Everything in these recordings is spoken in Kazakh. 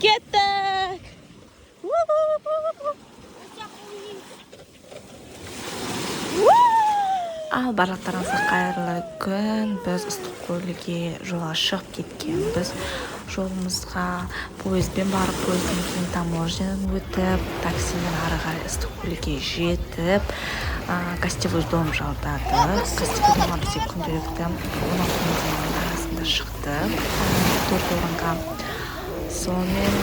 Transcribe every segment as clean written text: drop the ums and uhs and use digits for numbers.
Кеттік! Ал барлықтарыңызға қайырлы күн. Біз Ыстықкөлге жолға шығып кеткенбіз. Жолымызға пойызбен барып, пойызден кейін таможнядан өтіп, таксимен ары қарай Ыстықкөлге жетіп, гостевой дом жалдадық. Гостевой домға бізде күнделікті 16 теңгенің арасында шықты. 4 орынға. Сонымен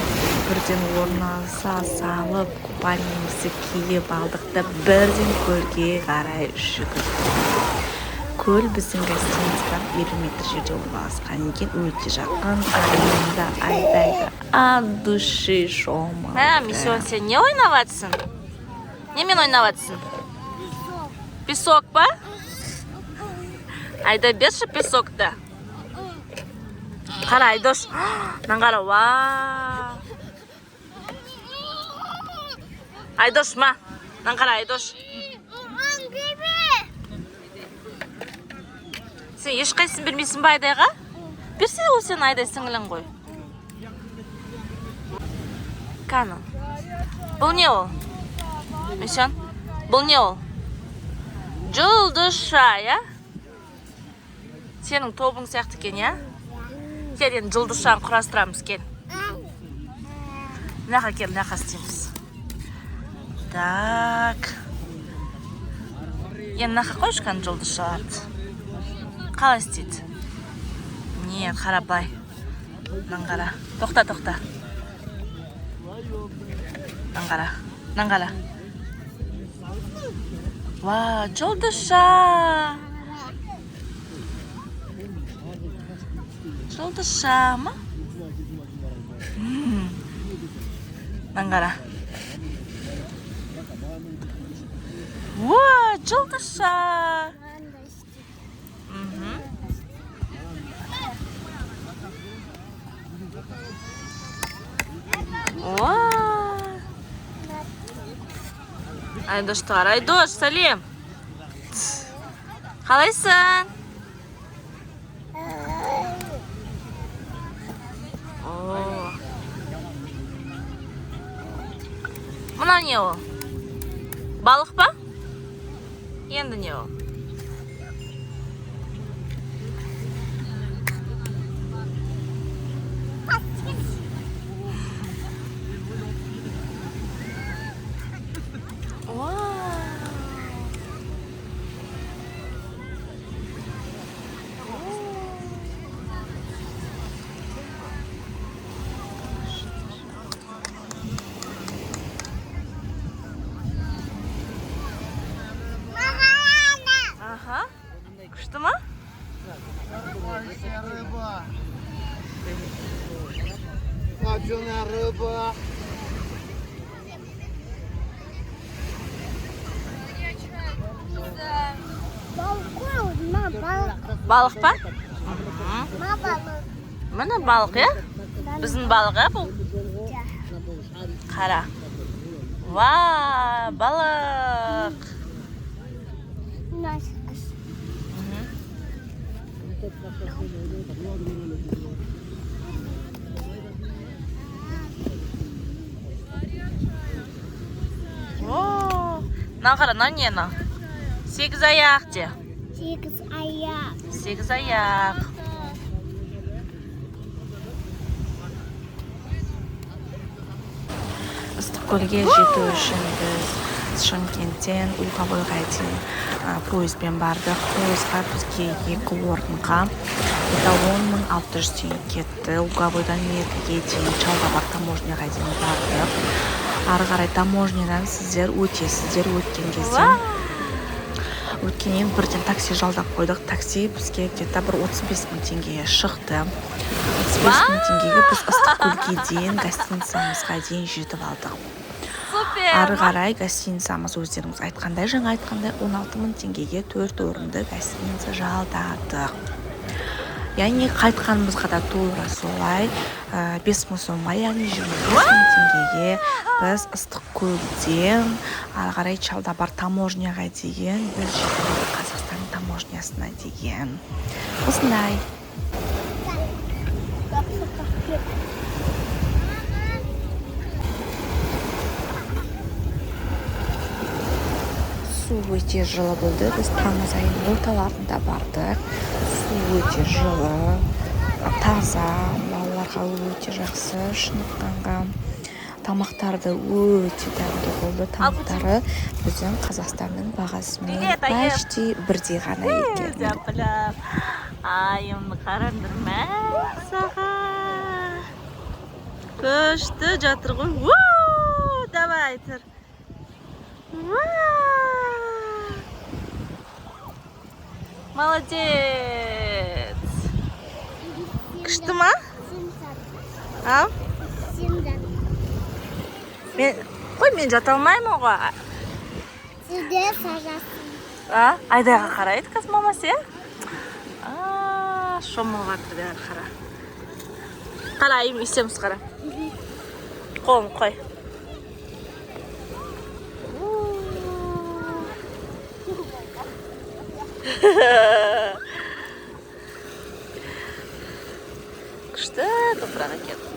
бірден орналаса салып, купальниямызды киіп алдық та бірден көлге қарай жүгірдік. Көл біздің гостиницадан 50 метр жерде орналасқан екен, өте жақын. Аренда айдайды от души шома. Миссион, сен не ойнаватсың? Немен ойнаватсың? Песок па? Айда берші песокты. Қара, Айдош. Наңғара, ва. Айдош, ма? Наңғара, Айдош. Сен ешқайсын бермейсің ба Айдайға? Берсе ол сен Айдай сіңілің ғой. Кәні. Бұл не ол? Мишан, бұл не ол? Жұлдызша, я? Сенің тобың сияқты кен, я? Кел, енді жұлдызшаны құрастырамыз, кел. Мынақа кел, мынақа істейміз. Так. Енді мынақа қойшқан жұлдызшаларды. Қалай істейді? Нет, қара былай. Наңғара. Тоқта. Наңғара. Ва, жұлдызша. Жұлдызша ма? Наңғара. Ва, жұлдызша. Айдоштар, Айдош, сәлем. Қалайсың? Мұна не ол? Балық па? Енді не ол? Күшті ма? Рыба. Копченая рыба. Балық па? Міне балық, е? Біздің балық, е бұл? Қара. Ва, балық. Нағара, нәнені? 8 аяқ де. 8 аяқ. 8 аяқ. Ыстықкөлге жету үшін біз Шымкенттен Луговойға дейін пойызбен бардық. Пойызға бізге 2 орынға 10.600 теңге кетті. Луговойдан Меркеге дейін Чалдабар таможняға дейін бардық. Ары қарай таможнядан сіздер өтесіздер. Өткен кезде өткеннен бірден такси жалдап қойдық. Такси бізге где-то бір 35 мың теңгеге шықты. 35 мың теңгеге біз Ыстықкөлге дейін гостиницамызға дейін жетіп алдық. Ары қарай гостиницамыз өздеріңіз айтқандай, жаңа айтқандай 16 мың теңгеге 4 орынды гостиница жалдадық. Яғни қайтқанымызға да тура солай 5 мың сомға, яғни 25 мың теңгеге біз Ыстықкөлден ары қарай Чалдабар таможняға деген біз жетіп Қазақстан таможнясына деген. Осындай. Су өте жылы болды. Біз тамыз айының орталарында бардық. Су өте жылы, таза, балаларға өте жақсы шыныққанға. Тамақтарды өте дәмді болды. Тамақтары біздің Қазақстанның бағасымен почти бірдей ғана екен. Запылап. Айымды қараңдар ма саған. Күшті жатыр ғой. Давай, тұр. Молодец. Күшті ма? А? Мен жата алмаймын оға. Сізде сажасын. Айдайға қарайды қыз мамасы, е? Шомылға тұрды әрі қара. Қара, айым есеміз қара. Қолын қой. Күшті топырақ екен.